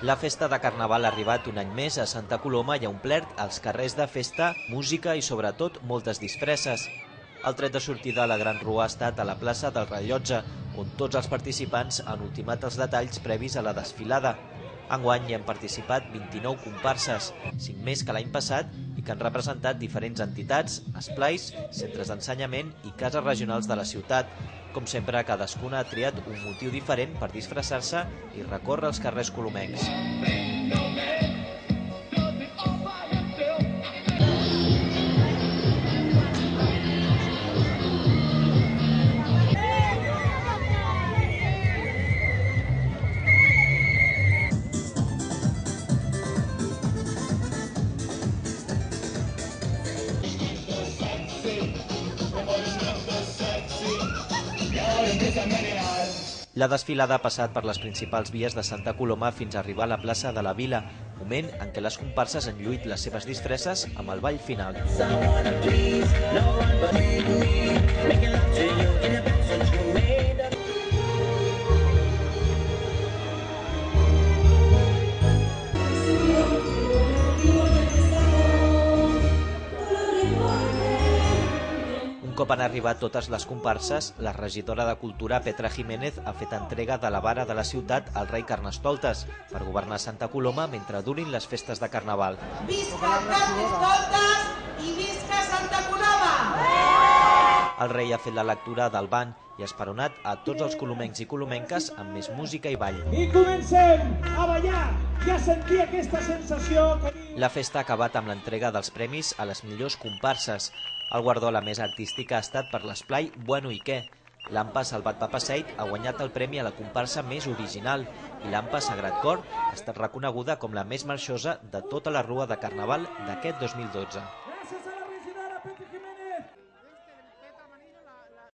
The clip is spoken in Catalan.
La festa de Carnaval ha arribat un any més a Santa Coloma i ha omplert els carrers de festa, música i sobretot moltes disfresses. El tret de sortida a la Gran Rua ha estat a la plaça del Rellotge, on tots els participants han ultimat els detalls previs a la desfilada. Enguany hi han participat 29 comparses, 5 més que l'any passat, i que han representat diferents entitats, esplais, centres d'ensenyament i cases regionals de la ciutat. Com sempre, cadascuna ha triat un motiu diferent per disfressar-se i recórrer els carrers colomencs. La desfilada ha passat per les principals vies de Santa Coloma fins a arribar a la plaça de la Vila, moment en què les comparses han lluït les seves disfresses amb el ball final. Un cop han arribat totes les comparses, la regidora de Cultura, Petra Jiménez, ha fet entrega de la vara de la ciutat al rei Carnestoltes per governar Santa Coloma mentre durin les festes de Carnaval. Visca Carnestoltes i visca Santa Coloma! El rei ha fet la lectura del ban i ha esperonat a tots els colomencs i colomenques amb més música i ball. I comencem a ballar i a sentir aquesta sensació que... La festa ha acabat amb l'entrega dels premis a les millors comparses. El guardó a la mesa artística ha estat per l'esplai Bueno i què. L'AMPA Salvat Papaseit ha guanyat el premi a la comparsa més original i l'AMPA Sagrat Cor ha estat reconeguda com la més marxosa de tota la rua de Carnaval d'aquest 2012. Gràcies a la regidora Petra Jiménez.